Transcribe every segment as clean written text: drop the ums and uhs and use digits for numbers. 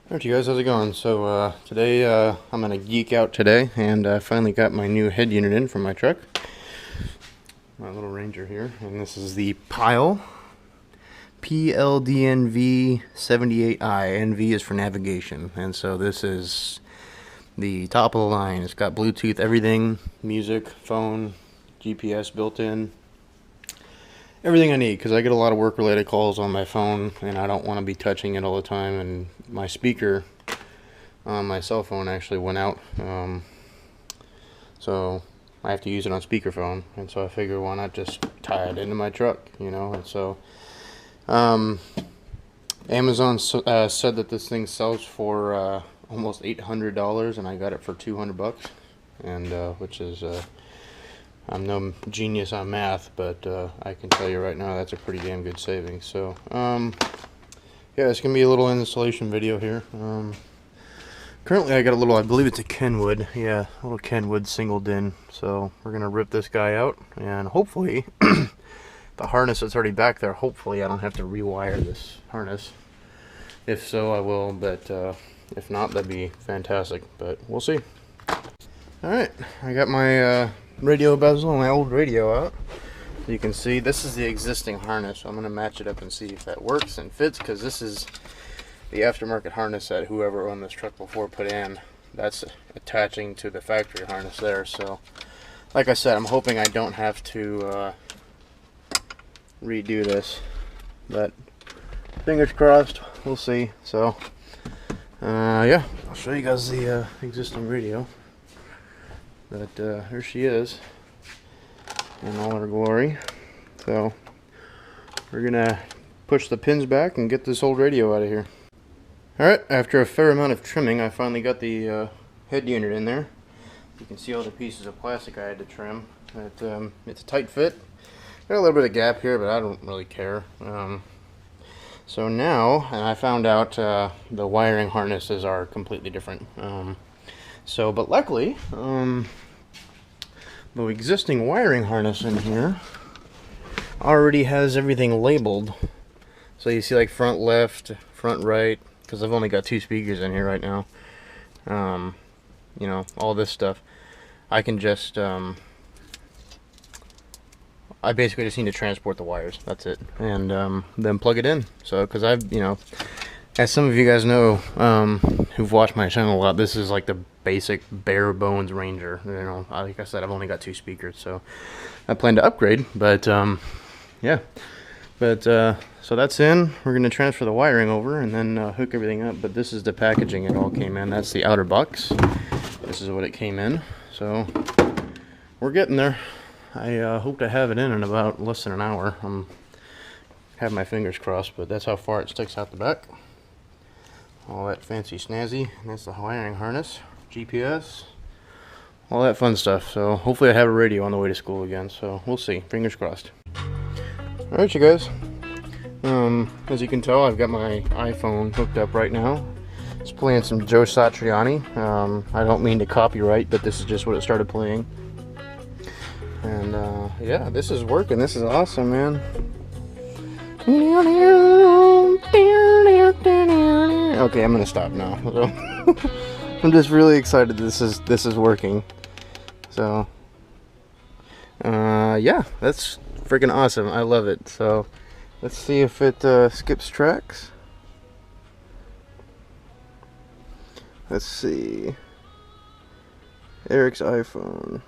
Alright, you guys, how's it going? So today I'm gonna geek out today, and I finally got my new head unit in for my truck, my little Ranger here, and this is the Pyle PLDNV78i. NV is for navigation, and so this is the top of the line. It's got Bluetooth, everything, music, phone, GPS built in. Everything I need, because I get a lot of work-related calls on my phone, and I don't want to be touching it all the time. And my speaker on my cell phone actually went out, so I have to use it on speakerphone. And so I figure, why not just tie it into my truck, you know? And so Amazon said that this thing sells for almost $800, and I got it for $200, and which is I'm no genius on math, but I can tell you right now that's a pretty damn good savings. So, yeah, it's going to be a little installation video here. Currently I got a little, I believe it's a Kenwood, yeah, a little Kenwood single din. So we're going to rip this guy out, and hopefully, the harness that's already back there, hopefully I don't have to rewire this harness. If so, I will, but if not, that'd be fantastic, but we'll see. Alright, I got my radio bezel, my old radio out. You can see this is the existing harness, so I'm going to match it up and see if that works and fits, because this is the aftermarket harness that whoever owned this truck before put in. That's attaching to the factory harness there. So like I said, I'm hoping I don't have to redo this, but fingers crossed, we'll see. So yeah, I'll show you guys the existing radio. But here she is in all her glory. So we're gonna push the pins back and get this old radio out of here. Alright, after a fair amount of trimming, I finally got the head unit in there. You can see all the pieces of plastic I had to trim. It's a tight fit. Got a little bit of gap here, but I don't really care. So now, and I found out the wiring harnesses are completely different. But luckily, the existing wiring harness in here already has everything labeled. So you see, like, front left, front right, because I've only got 2 speakers in here right now. You know, all this stuff. I can just, I basically just need to transport the wires. That's it. And then plug it in. So, because I've, you know, as some of you guys know, who've watched my channel a lot, this is like the basic bare bones Ranger. You know, like I said, I've only got 2 speakers, so I plan to upgrade. But yeah, but so that's in. We're gonna transfer the wiring over and then hook everything up. But this is the packaging it all came in. That's the outer box. This is what it came in. So we're getting there. I hope to have it in about less than an hour. I'm have my fingers crossed, but that's how far it sticks out the back. All that fancy snazzy, and that's the wiring harness, GPS, all that fun stuff. So hopefully I have a radio on the way to school again, so we'll see. Fingers crossed. Alright, you guys, as you can tell, I've got my iPhone hooked up right now. It's playing some Joe Satriani. I don't mean to copyright, but this is just what it started playing. And yeah, this is working. This is awesome, man. Okay, I'm gonna stop now. So I'm just really excited this is working. So yeah, that's freaking awesome. I love it. So let's see if it skips tracks. Let's see. Eric's iPhone.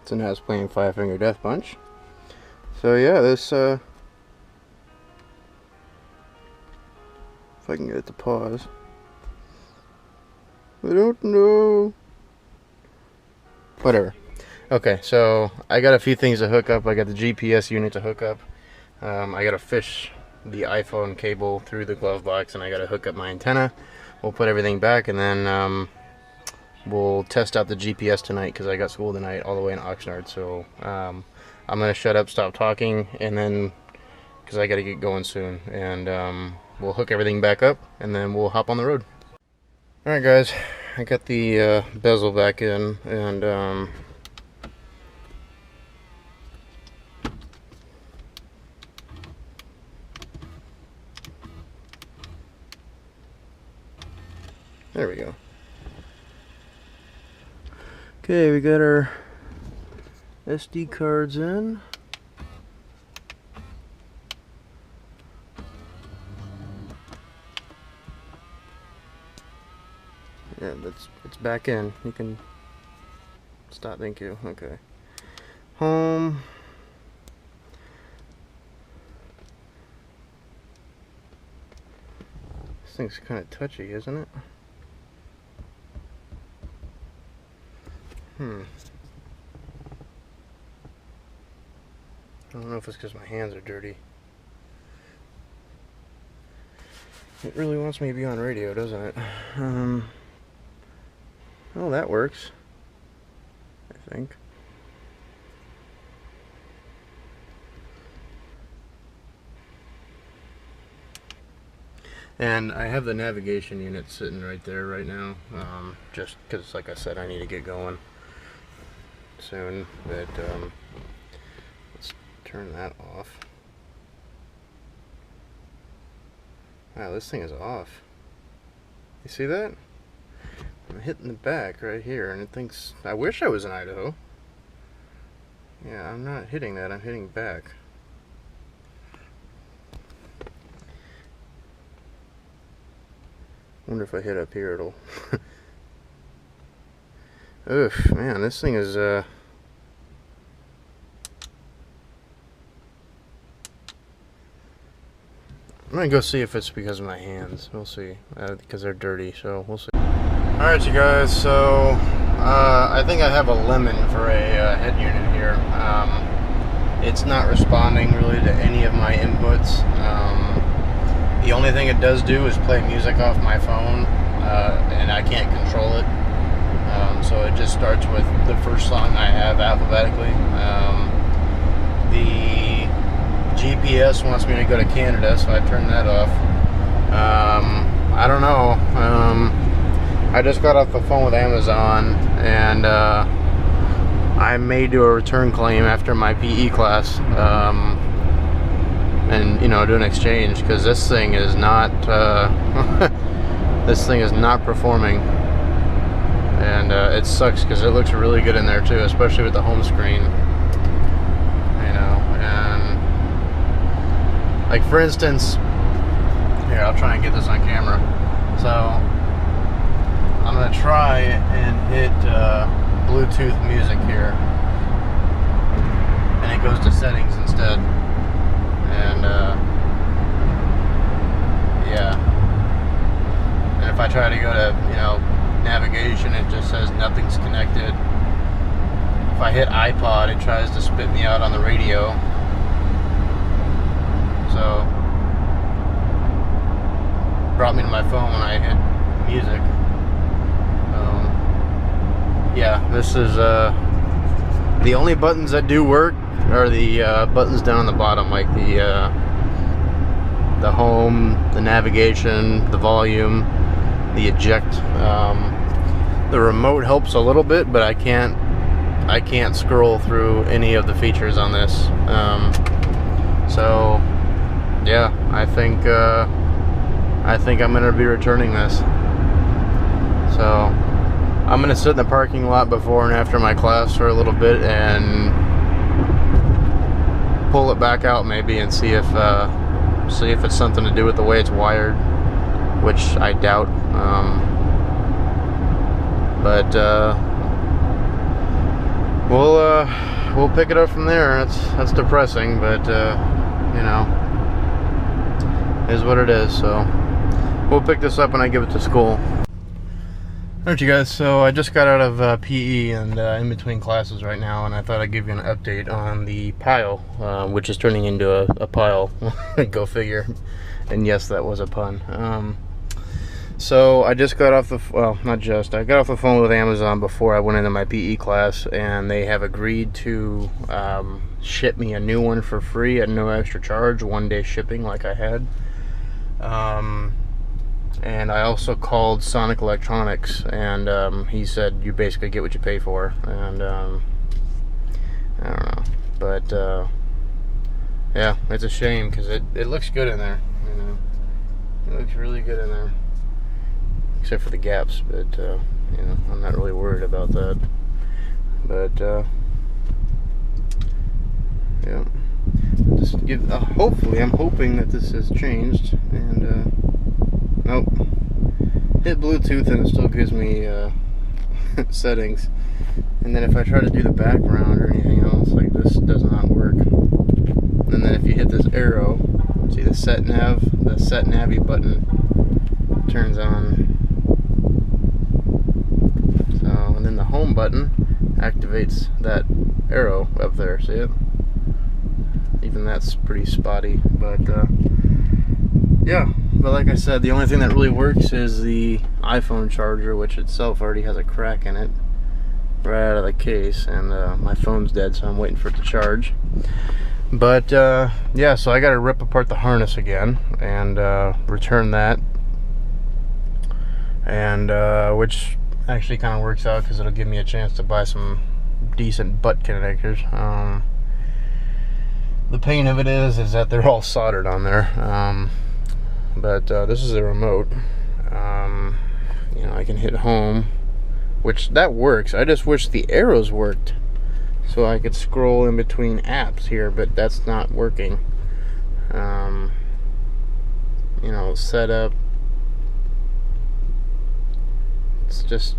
So now it's playing Five Finger Death Punch. So yeah, this if I can get it to pause. I don't know. Whatever. Okay, so I got a few things to hook up. I got the GPS unit to hook up. I got to fish the iPhone cable through the glove box, and I got to hook up my antenna. We'll put everything back, and then we'll test out the GPS tonight, because I got school tonight all the way in Oxnard. So I'm gonna shut up, stop talking, and then, because I gotta get going soon, and we'll hook everything back up, and then we'll hop on the road. Alright guys, I got the bezel back in, and there we go. Okay, we got our SD cards in. Yeah, it's back in. You can stop. Thank you. Okay. Home. This thing's kind of touchy, isn't it? I don't know if it's because my hands are dirty. It really wants me to be on radio, doesn't it? Oh, that works, I think. And I have the navigation unit sitting right there right now, just because, like I said, I need to get going soon. But let's turn that off. Wow, this thing is off. You see that? I'm hitting the back right here, and it thinks, I wish I was in Idaho. Yeah, I'm not hitting that, I'm hitting back. Wonder if I hit up here, it'll... Oof, man, this thing is, I'm gonna go see if it's because of my hands. We'll see, because they're dirty, so we'll see. Alright, you guys, so I think I have a lemon for a head unit here. It's not responding really to any of my inputs. The only thing it does do is play music off my phone, and I can't control it. So it just starts with the first song I have alphabetically. The GPS wants me to go to Canada, so I turned that off. I don't know. I just got off the phone with Amazon, and I may do a return claim after my PE class, and do an exchange, because this thing is not this thing is not performing, and it sucks because it looks really good in there too, especially with the home screen. And like, for instance, here, I'll try and get this on camera. So I'm gonna try and hit Bluetooth music here, and it goes to settings instead. And yeah, and if I try to go to navigation, it just says nothing's connected. If I hit iPod, it tries to spit me out on the radio. So brought me to my phone when I hit music. Yeah, this is the only buttons that do work are the buttons down on the bottom, like the home, the navigation, the volume, the eject. The remote helps a little bit, but I can't scroll through any of the features on this. So yeah, I think I'm gonna be returning this. So I'm gonna sit in the parking lot before and after my class for a little bit and pull it back out maybe, and see if it's something to do with the way it's wired, which I doubt. But we'll pick it up from there. That's depressing, but is what it is. So we'll pick this up when I give it to school. Alright, you guys, so I just got out of PE and in between classes right now, and I thought I'd give you an update on the Pyle, which is turning into a pile. Go figure. And yes, that was a pun. So I just got off the, I got off the phone with Amazon before I went into my PE class, and they have agreed to ship me a new one for free at no extra charge, 1-day shipping like I had. And I also called Sonic Electronics, and he said you basically get what you pay for. And I don't know, but yeah, it's a shame because it looks good in there. You know, it looks really good in there, except for the gaps. But you know, I'm not really worried about that. But yeah, just give. Hopefully, I'm hoping that this has changed. And nope, hit Bluetooth and it still gives me settings. And then if I try to do the background or anything else, like this does not work. And then if you hit this arrow, see the set navy button turns on. So, and then the home button activates that arrow up there. See it? Even that's pretty spotty, but yeah. But like I said, the only thing that really works is the iPhone charger, which itself already has a crack in it right out of the case, and my phone's dead, so I'm waiting for it to charge. But yeah, so I got to rip apart the harness again and return that, and which actually kind of works out because it'll give me a chance to buy some decent butt connectors. The pain of it is that they're all soldered on there, but this is a remote. You know, I can hit home, which that works. I just wish the arrows worked so I could scroll in between apps here, but that's not working. You know, setup. It's just,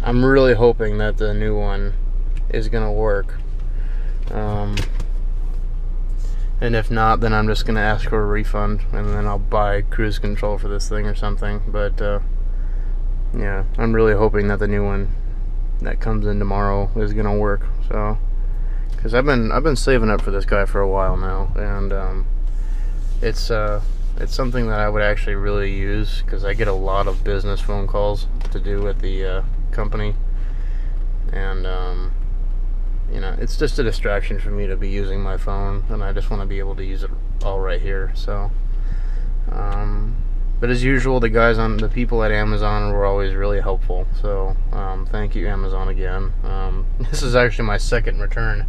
I'm really hoping that the new one is gonna work. And if not, then I'm just gonna ask for a refund, and then I'll buy cruise control for this thing or something. But yeah, I'm really hoping that the new one that comes in tomorrow is gonna work. So, because I've been saving up for this guy for a while now, and it's something that I would actually really use because I get a lot of business phone calls to do at the company, and you know, it's just a distraction for me to be using my phone, and I just want to be able to use it all right here. So, but as usual, the people at Amazon were always really helpful. So, thank you, Amazon, again. This is actually my second return.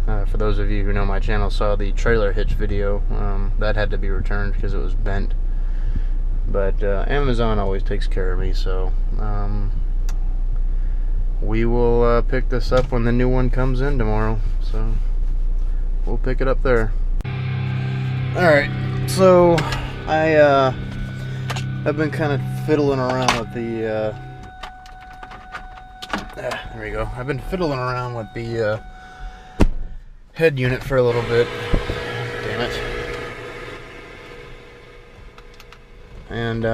For those of you who know my channel, saw the trailer hitch video. That had to be returned because it was bent. But Amazon always takes care of me, so we will pick this up when the new one comes in tomorrow. So we'll pick it up there. Alright, so I've been kind of fiddling around with the there we go. I've been fiddling around with the head unit for a little bit. Damn it. And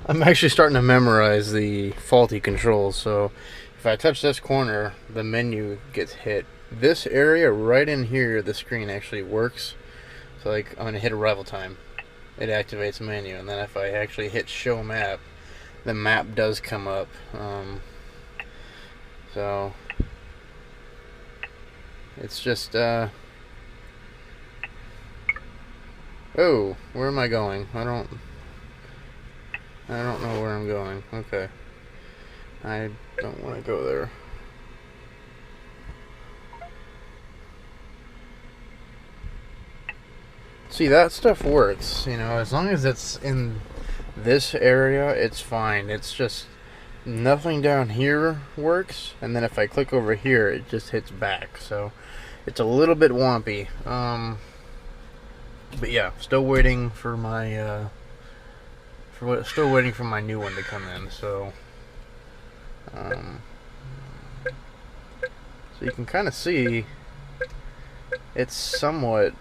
I'm actually starting to memorize the faulty controls. So if I touch this corner, the menu gets hit. This area right in here, the screen actually works. So like, I'm gonna hit arrival time, it activates menu, and then if I actually hit show map, the map does come up. So it's just oh, where am I going? I don't know where I'm going. Okay, I don't want to go there. See, that stuff works, you know, as long as it's in this area, it's fine. It's just nothing down here works, and then if I click over here, it just hits back. So it's a little bit wompy. But yeah, still waiting for my still waiting for my new one to come in. So so you can kind of see it's somewhat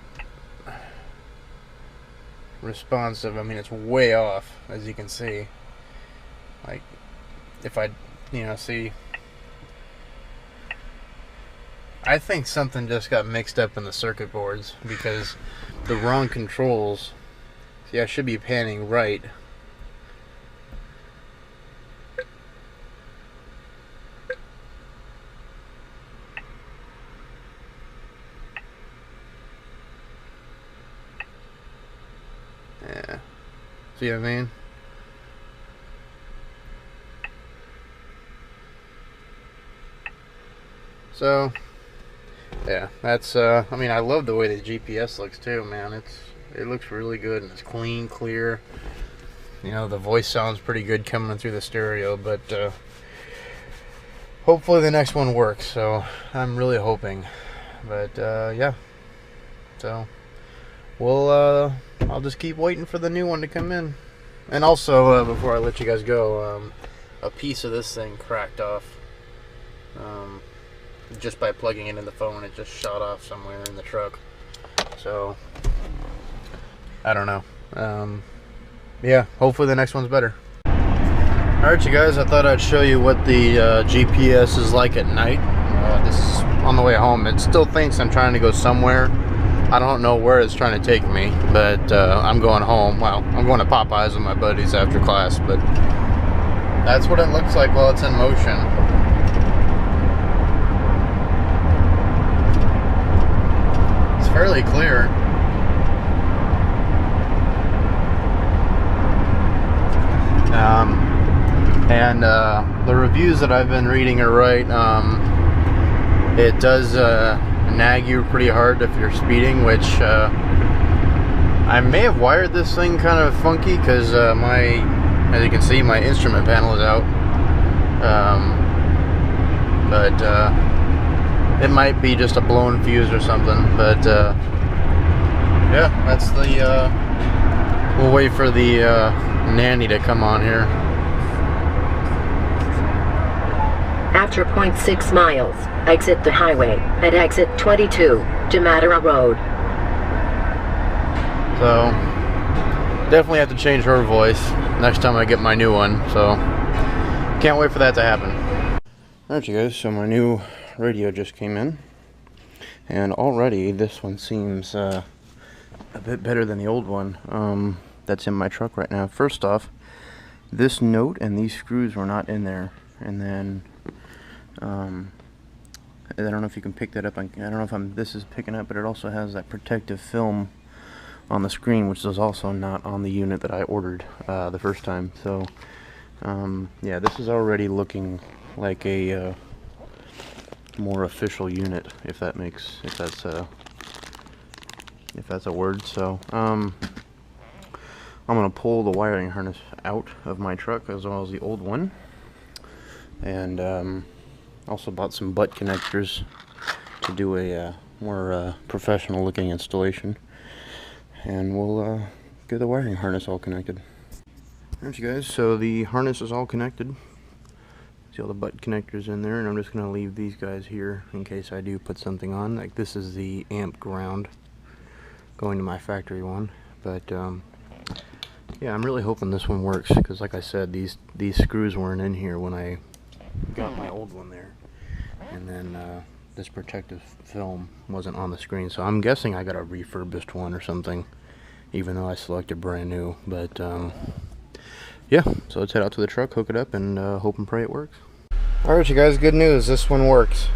responsive. I mean, it's way off, as you can see. Like, if I, you know, see, I think something just got mixed up in the circuit boards because the wrong controls. See, I should be panning right. See what I mean? So yeah, that's I mean, I love the way the GPS looks too, man. It looks really good, and it's clean, clear. You know, the voice sounds pretty good coming through the stereo, but hopefully the next one works. So I'm really hoping. But yeah, so we'll I'll just keep waiting for the new one to come in. And also, before I let you guys go, a piece of this thing cracked off. Just by plugging it in the phone, it just shot off somewhere in the truck. So I don't know. Yeah, hopefully the next one's better. Alright, you guys, I thought I'd show you what the GPS is like at night. This is on the way home. It still thinks I'm trying to go somewhere. I don't know where it's trying to take me, but I'm going home. Well, I'm going to Popeyes with my buddies after class, but that's what it looks like while it's in motion. It's fairly clear. And the reviews that I've been reading are right. It does nag you pretty hard if you're speeding, which I may have wired this thing kind of funky because as you can see, my instrument panel is out. But it might be just a blown fuse or something. But yeah, that's the. We'll wait for the nanny to come on here. After 0.6 miles, exit the highway at exit 22, Jumatara Road. So, definitely have to change her voice next time I get my new one. So, can't wait for that to happen. Alright, you guys, so my new radio just came in. And already this one seems a bit better than the old one that's in my truck right now. First off, this note and these screws were not in there. And then I don't know if you can pick that up. I don't know if this is picking up, but it also has that protective film on the screen, which is also not on the unit that I ordered the first time. So yeah, this is already looking like a more official unit, if that's a word. So I'm gonna pull the wiring harness out of my truck as well as the old one, and also bought some butt connectors to do a more professional looking installation, and we'll get the wiring harness all connected. Alright, you guys, so the harness is all connected. See all the butt connectors in there, and I'm just going to leave these guys here in case I do put something on. Like, this is the amp ground going to my factory one, but yeah, I'm really hoping this one works, because like I said, these screws weren't in here when I got my old one there, and then this protective film wasn't on the screen, so I'm guessing I got a refurbished one or something, even though I selected brand new. But yeah, so let's head out to the truck, hook it up, and hope and pray it works. Alright, you guys, good news, this one works.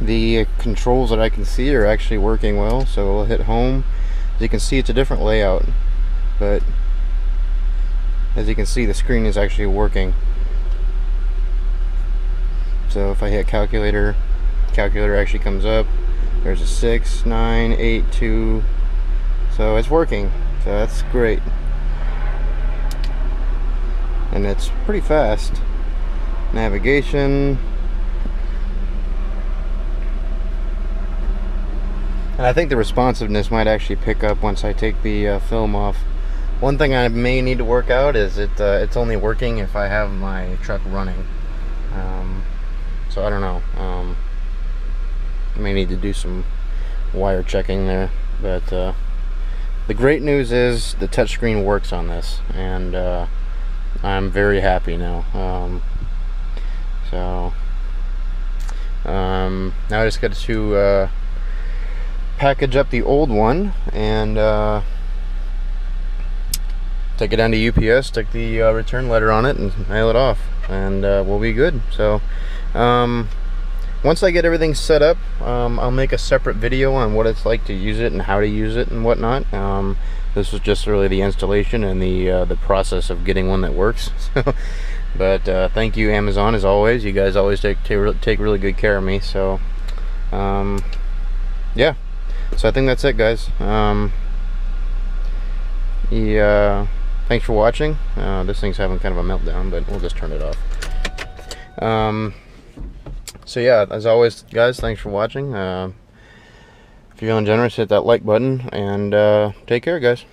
The controls that I can see are actually working well, so we'll hit home. As you can see, it's a different layout, but as you can see, the screen is actually working. So if I hit calculator actually comes up. There's a 6, 9, 8, 2. So it's working. So that's great. And it's pretty fast. Navigation. And I think the responsiveness might actually pick up once I take the film off. One thing I may need to work out is it's only working if I have my truck running. So I don't know. I may need to do some wire checking there. But the great news is the touchscreen works on this, and I'm very happy now. Now I just got to package up the old one and take it down to UPS, stick the return letter on it, and mail it off, and we'll be good. So once I get everything set up, I'll make a separate video on what it's like to use it and how to use it and whatnot. This was just really the installation and the process of getting one that works. But thank you, Amazon, as always. You guys always take really good care of me. So yeah, so I think that's it, guys. Thanks for watching. This thing's having kind of a meltdown, but we'll just turn it off. So yeah, as always, guys, thanks for watching. If you're feeling generous, hit that like button, and take care, guys.